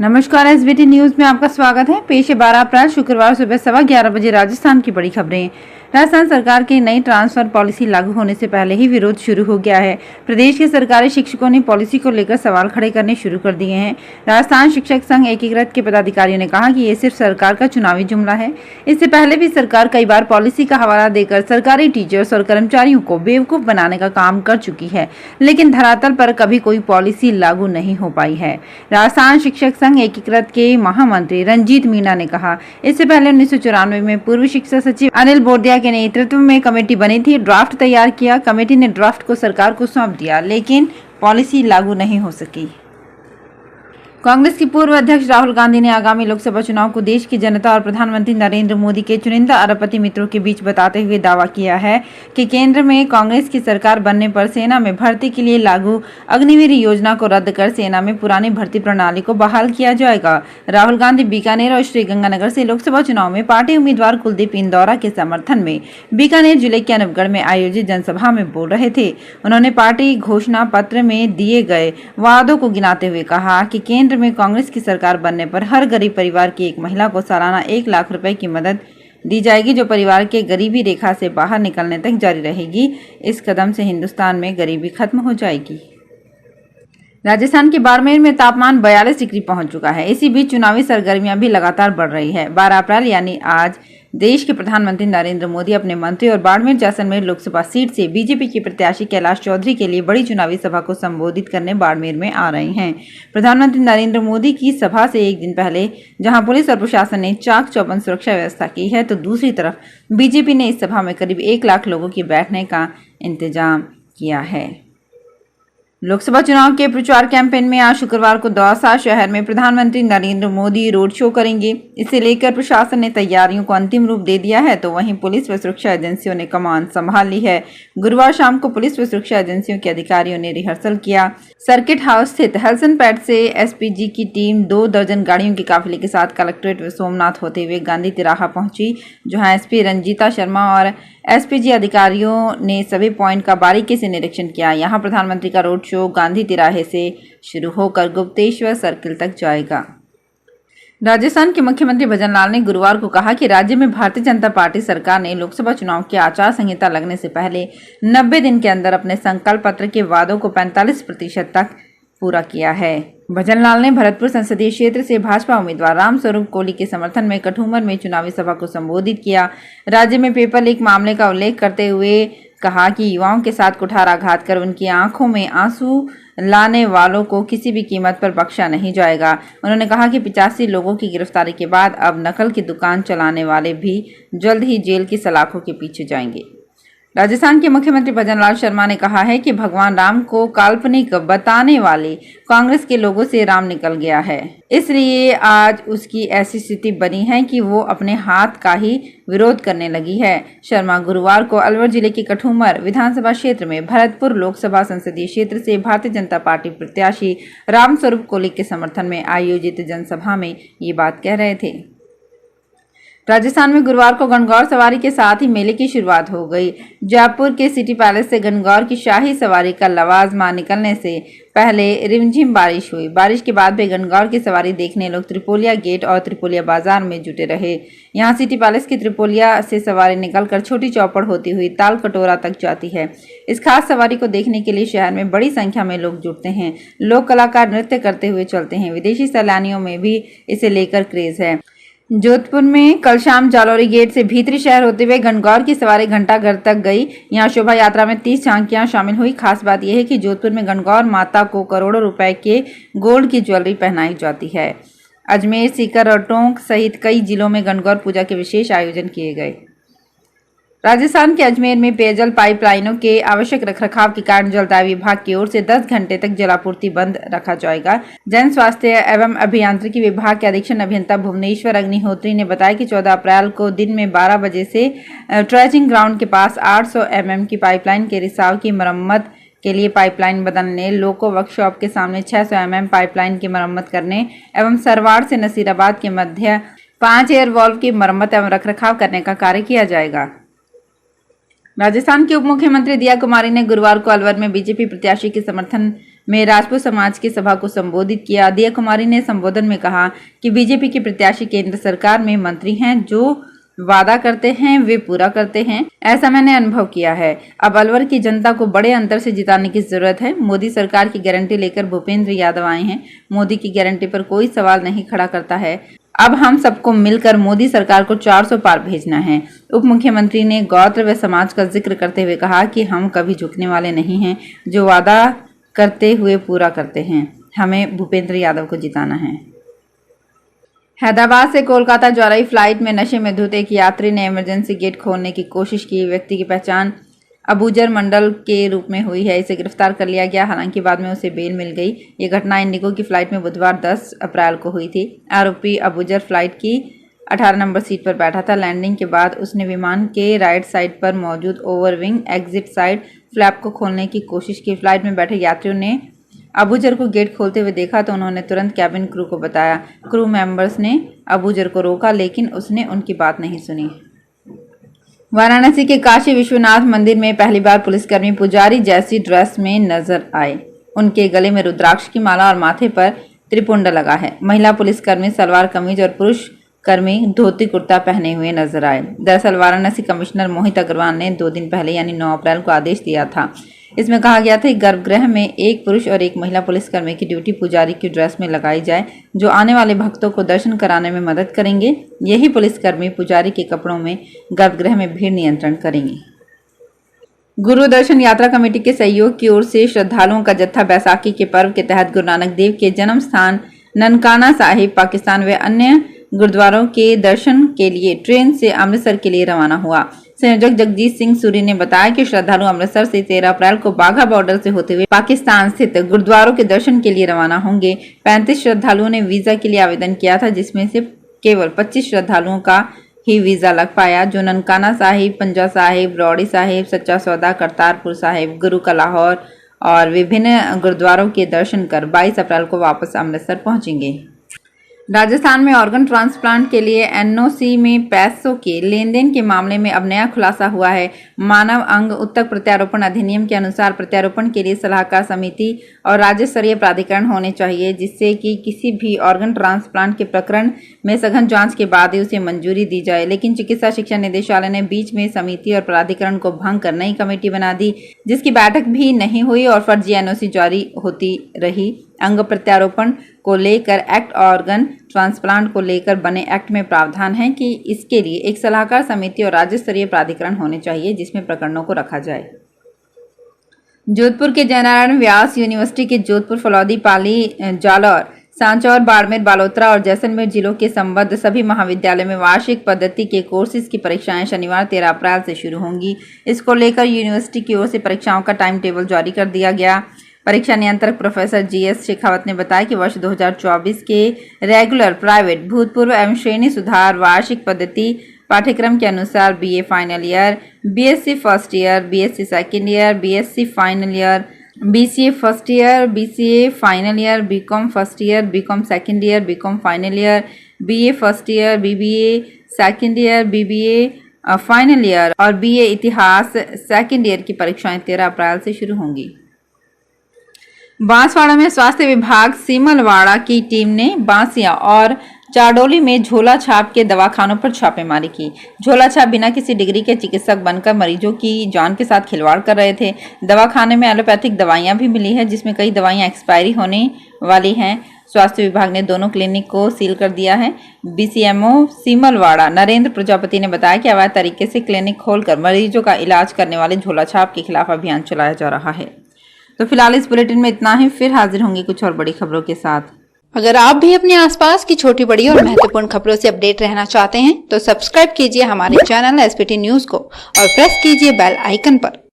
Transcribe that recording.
नमस्कार, SBT news में आपका स्वागत है। पेश है 12 अप्रैल शुक्रवार सुबह 11:15 बजे राजस्थान की बड़ी खबरें। राजस्थान सरकार की नई ट्रांसफर पॉलिसी लागू होने से पहले ही विरोध शुरू हो गया है। प्रदेश के सरकारी शिक्षकों ने पॉलिसी को लेकर सवाल खड़े करने शुरू कर दिए हैं। राजस्थान शिक्षक संघ एकीकृत के पदाधिकारियों ने कहा कि ये सिर्फ सरकार का चुनावी जुमला है। इससे पहले भी सरकार कई बार पॉलिसी का हवाला देकर सरकारी टीचर्स और कर्मचारियों को बेवकूफ बनाने का काम कर चुकी है, लेकिन धरातल पर कभी कोई पॉलिसी लागू नहीं हो पाई है। राजस्थान शिक्षक संघ एकीकृत के महामंत्री रंजीत मीना ने कहा, इससे पहले 1994 में पूर्व शिक्षा सचिव अनिल बोरदिया के नेतृत्व में कमेटी बनी थी, ड्राफ्ट तैयार किया। कमेटी ने ड्राफ्ट को सरकार को सौंप दिया, लेकिन पॉलिसी लागू नहीं हो सकी। कांग्रेस के पूर्व अध्यक्ष राहुल गांधी ने आगामी लोकसभा चुनाव को देश की जनता और प्रधानमंत्री नरेंद्र मोदी के चुनिंदा अरबपति मित्रों के बीच बताते हुए दावा किया है कि केंद्र में कांग्रेस की सरकार बनने पर सेना में भर्ती के लिए लागू अग्निवीर योजना को रद्द कर सेना में पुरानी भर्ती प्रणाली को बहाल किया जाएगा। राहुल गांधी बीकानेर और श्रीगंगानगर से लोकसभा चुनाव में पार्टी उम्मीदवार कुलदीप इंदौरा के समर्थन में बीकानेर जिले के अनूपगढ़ में आयोजित जनसभा में बोल रहे थे। उन्होंने पार्टी घोषणा पत्र में दिए गए वादों को गिनाते हुए कहा कि केंद्र में कांग्रेस की सरकार बनने पर हर गरीब परिवार की एक महिला को सालाना 1 लाख रुपए की मदद दी जाएगी, जो परिवार के गरीबी रेखा से बाहर निकलने तक जारी रहेगी। इस कदम से हिंदुस्तान में गरीबी खत्म हो जाएगी। राजस्थान के बाड़मेर में तापमान 42 डिग्री पहुंच चुका है। इसी बीच चुनावी सरगर्मियां भी लगातार बढ़ रही है। 12 अप्रैल यानी आज देश के प्रधानमंत्री नरेंद्र मोदी अपने मंत्री और बाड़मेर जैसलमेर लोकसभा सीट से बीजेपी के प्रत्याशी कैलाश चौधरी के लिए बड़ी चुनावी सभा को संबोधित करने बाड़मेर में आ रहे हैं। प्रधानमंत्री नरेंद्र मोदी की सभा से एक दिन पहले जहां पुलिस और प्रशासन ने चाक चौबंद सुरक्षा व्यवस्था की है, तो दूसरी तरफ बीजेपी ने इस सभा में करीब 1 लाख लोगों के बैठने का इंतजाम किया है। लोकसभा चुनाव के प्रचार कैंपेन में आज शुक्रवार को दौसा शहर में प्रधानमंत्री नरेंद्र मोदी रोड शो करेंगे। इसे लेकर प्रशासन ने तैयारियों को अंतिम रूप दे दिया है, तो वहीं पुलिस व सुरक्षा एजेंसियों ने कमान संभाल ली है। गुरुवार शाम को पुलिस व सुरक्षा एजेंसियों के अधिकारियों ने रिहर्सल किया। सर्किट हाउस स्थित हेल्सन पैड से एसपीजी की टीम 2 दर्जन गाड़ियों के काफिले के साथ कलेक्ट्रेट व सोमनाथ होते हुए गांधी तिराहा पहुंची, जहां एसपी रंजीता शर्मा और एसपीजी अधिकारियों ने सभी पॉइंट का बारीकी से निरीक्षण किया। यहां प्रधानमंत्री का रोड शो गांधी तिराहे से शुरू होकर गुप्तेश्वर सर्किल तक जाएगा। राजस्थान के मुख्यमंत्री भजनलाल ने गुरुवार को कहा कि राज्य में भारतीय जनता पार्टी सरकार ने लोकसभा चुनाव की आचार संहिता लगने से पहले 90 दिन के अंदर अपने संकल्प पत्र के वादों को 45% तक पूरा किया है। भजनलाल ने भरतपुर संसदीय क्षेत्र से भाजपा उम्मीदवार रामस्वरूप कोहली के समर्थन में कठूमर में चुनावी सभा को संबोधित किया। राज्य में पेपर लीक मामले का उल्लेख करते हुए कहा कि युवाओं के साथ कुठाराघात कर उनकी आंखों में आंसू लाने वालों को किसी भी कीमत पर बख्शा नहीं जाएगा। उन्होंने कहा कि 85 लोगों की गिरफ्तारी के बाद अब नकल की दुकान चलाने वाले भी जल्द ही जेल की सलाखों के पीछे जाएंगे। राजस्थान के मुख्यमंत्री भजनलाल शर्मा ने कहा है कि भगवान राम को काल्पनिक बताने वाले कांग्रेस के लोगों से राम निकल गया है, इसलिए आज उसकी ऐसी स्थिति बनी है कि वो अपने हाथ का ही विरोध करने लगी है। शर्मा गुरुवार को अलवर जिले के कठूमर विधानसभा क्षेत्र में भरतपुर लोकसभा संसदीय क्षेत्र से भारतीय जनता पार्टी प्रत्याशी रामस्वरूप कोहली के समर्थन में आयोजित जनसभा में ये बात कह रहे थे। राजस्थान में गुरुवार को गणगौर सवारी के साथ ही मेले की शुरुआत हो गई। जयपुर के सिटी पैलेस से गणगौर की शाही सवारी का लवाजमा निकलने से पहले रिमझिम बारिश हुई। बारिश के बाद भी गणगौर की सवारी देखने लोग त्रिपोलिया गेट और त्रिपोलिया बाजार में जुटे रहे। यहां सिटी पैलेस की त्रिपोलिया से सवारी निकलकर छोटी चौपड़ होती हुई ताल कटोरा तक जाती है। इस खास सवारी को देखने के लिए शहर में बड़ी संख्या में लोग जुटते हैं। लोक कलाकार नृत्य करते हुए चलते हैं। विदेशी सैलानियों में भी इसे लेकर क्रेज है। जोधपुर में कल शाम जालौरी गेट से भीतरी शहर होते हुए गणगौर की सवारी घंटाघर तक गई। यहां शोभा यात्रा में 30 झांकियां शामिल हुई। खास बात यह है कि जोधपुर में गणगौर माता को करोड़ों रुपए के गोल्ड की ज्वेलरी पहनाई जाती है। अजमेर, सीकर और टोंक सहित कई जिलों में गणगौर पूजा के विशेष आयोजन किए गए। राजस्थान के अजमेर में पेयजल पाइपलाइनों के आवश्यक रखरखाव के कारण जलदाय विभाग की ओर से 10 घंटे तक जलापूर्ति बंद रखा जाएगा। जन स्वास्थ्य एवं अभियांत्रिकी विभाग के अधीक्षण अभियंता भुवनेश्वर अग्निहोत्री ने बताया कि 14 अप्रैल को दिन में 12 बजे से ट्रेजिंग ग्राउंड के पास 800 mm की पाइपलाइन के रिसाव की मरम्मत के लिए पाइपलाइन बदलने, लोको वर्कशॉप के सामने 600 mm पाइपलाइन की मरम्मत करने एवं सरवाड़ से नसीराबाद के मध्य 5 एयर वॉल्व की मरम्मत एवं रखरखाव करने का कार्य किया जाएगा। राजस्थान के उप मुख्यमंत्री दिया कुमारी ने गुरुवार को अलवर में बीजेपी प्रत्याशी के समर्थन में राजपूत समाज की सभा को संबोधित किया। दिया कुमारी ने संबोधन में कहा कि बीजेपी के प्रत्याशी केंद्र सरकार में मंत्री हैं, जो वादा करते हैं वे पूरा करते हैं, ऐसा मैंने अनुभव किया है। अब अलवर की जनता को बड़े अंतर से जिताने की जरूरत है। मोदी सरकार की गारंटी लेकर भूपेंद्र यादव आए हैं। मोदी की गारंटी पर कोई सवाल नहीं खड़ा करता है। अब हम सबको मिलकर मोदी सरकार को 400 पार भेजना है। उप मुख्यमंत्री ने गौत्र व समाज का जिक्र करते हुए कहा कि हम कभी झुकने वाले नहीं हैं, जो वादा करते हुए पूरा करते हैं। हमें भूपेंद्र यादव को जिताना है। हैदराबाद से कोलकाता जा रही फ्लाइट में नशे में धुत एक यात्री ने इमरजेंसी गेट खोलने की कोशिश की। व्यक्ति की पहचान अबूजर मंडल के रूप में हुई है। इसे गिरफ्तार कर लिया गया, हालांकि बाद में उसे बेल मिल गई। ये घटना इंडिगो की फ्लाइट में बुधवार 10 अप्रैल को हुई थी। आरोपी अबूजर फ्लाइट की 18 नंबर सीट पर बैठा था। लैंडिंग के बाद उसने विमान के राइट साइड पर मौजूद ओवरविंग एग्जिट साइड फ्लैप को खोलने की कोशिश की। फ्लाइट में बैठे यात्रियों ने अबूजर को गेट खोलते हुए देखा तो उन्होंने तुरंत कैबिन क्रू को बताया। क्रू मेंबर्स ने अबूजर को रोका, लेकिन उसने उनकी बात नहीं सुनी। वाराणसी के काशी विश्वनाथ मंदिर में पहली बार पुलिसकर्मी पुजारी जैसी ड्रेस में नजर आए। उनके गले में रुद्राक्ष की माला और माथे पर त्रिपुंड लगा है। महिला पुलिसकर्मी सलवार कमीज और पुरुष कर्मी धोती कुर्ता पहने हुए नजर आए। दरअसल वाराणसी कमिश्नर मोहित अग्रवाल ने 2 दिन पहले यानी 9 अप्रैल को आदेश दिया था। इसमें कहा गया था कि गर्भगृह में एक पुरुष और एक महिला पुलिसकर्मी की ड्यूटी पुजारी की ड्रेस में लगाई जाए, जो आने वाले भक्तों को दर्शन कराने में मदद करेंगे। यही पुलिसकर्मी पुजारी के कपड़ों में गर्भगृह में भीड़ नियंत्रण करेंगे। गुरु दर्शन यात्रा कमेटी के सहयोग की ओर से श्रद्धालुओं का जत्था बैसाखी के पर्व के तहत गुरु नानक देव के जन्म स्थान ननकाना साहिब, पाकिस्तान व अन्य गुरुद्वारों के दर्शन के लिए ट्रेन से अमृतसर के लिए रवाना हुआ। संयोजक जगजीत सिंह सूरी ने बताया कि श्रद्धालु अमृतसर से 13 अप्रैल को बाघा बॉर्डर से होते हुए पाकिस्तान स्थित गुरुद्वारों के दर्शन के लिए रवाना होंगे। 35 श्रद्धालुओं ने वीजा के लिए आवेदन किया था, जिसमें से केवल 25 श्रद्धालुओं का ही वीजा लग पाया, जो ननकाना साहिब, पंजा साहिब, रौड़ी साहिब, सच्चा सौदा, करतारपुर साहिब, गुरु का लाहौर और विभिन्न गुरुद्वारों के दर्शन कर 22 अप्रैल को वापस अमृतसर पहुंचेंगे। राजस्थान में ऑर्गन ट्रांसप्लांट के लिए एनओसी में पैसों के लेन देन के मामले में अब नया खुलासा हुआ है। मानव अंग उत्तक प्रत्यारोपण अधिनियम के अनुसार प्रत्यारोपण के लिए सलाहकार समिति और राज्य स्तरीय प्राधिकरण होने चाहिए, जिससे कि किसी भी ऑर्गन ट्रांसप्लांट के प्रकरण में सघन जांच के बाद ही उसे मंजूरी दी जाए। लेकिन चिकित्सा शिक्षा निदेशालय ने बीच में समिति और प्राधिकरण को भंग कर नई कमेटी बना दी, जिसकी बैठक भी नहीं हुई और फर्जी एनओसी जारी होती रही। अंग प्रत्यारोपण को लेकर एक्ट, ऑर्गन ट्रांसप्लांट को लेकर बने एक्ट में प्रावधान है कि इसके लिए एक सलाहकार समिति और राज्य स्तरीय प्राधिकरण होने चाहिए, जिसमें प्रकरणों को रखा जाए। जोधपुर के जयनारायण व्यास यूनिवर्सिटी के जोधपुर, फलौदी, पाली, जालौर, सांचौर, बाड़मेर, बालोतरा और जैसलमेर जिलों के संबद्ध सभी महाविद्यालय में वार्षिक पद्धति के कोर्सेज की परीक्षाएं शनिवार 13 अप्रैल से शुरू होंगी। इसको लेकर यूनिवर्सिटी की ओर से परीक्षाओं का टाइम टेबल जारी कर दिया गया। परीक्षा नियंत्रक प्रोफेसर जीएस शेखावत ने बताया कि वर्ष 2024 के रेगुलर, प्राइवेट, भूतपूर्व एवं श्रेणी सुधार वार्षिक पद्धति पाठ्यक्रम के अनुसार BA final year, BSc first year, BSc second year, BSc final year, BCA first year, BCA final year, BCom first year, BCom second year, BCom final year, BA first year, BBA second year, BBA final year और BA इतिहास second year की परीक्षाएं 13 अप्रैल से शुरू होंगी। बांसवाड़ा में स्वास्थ्य विभाग सीमलवाड़ा की टीम ने बांसिया और चाडोली में झोला छाप के दवाखानों पर छापेमारी की। झोला छाप बिना किसी डिग्री के चिकित्सक बनकर मरीजों की जान के साथ खिलवाड़ कर रहे थे। दवाखाने में एलोपैथिक दवाइयां भी मिली है, जिसमें कई दवाइयां एक्सपायरी होने वाली हैं। स्वास्थ्य विभाग ने दोनों क्लिनिक को सील कर दिया है। बीसीएमओ सीमलवाड़ा नरेंद्र प्रजापति ने बताया कि अवैध तरीके से क्लिनिक खोलकर मरीजों का इलाज करने वाले झोला छाप के खिलाफ अभियान चलाया जा रहा है। तो फिलहाल इस बुलेटिन में इतना ही, फिर हाजिर होंगे कुछ और बड़ी खबरों के साथ। अगर आप भी अपने आसपास की छोटी बड़ी और महत्वपूर्ण खबरों से अपडेट रहना चाहते हैं तो सब्सक्राइब कीजिए हमारे चैनल एसपीटी न्यूज को और प्रेस कीजिए बेल आइकन पर।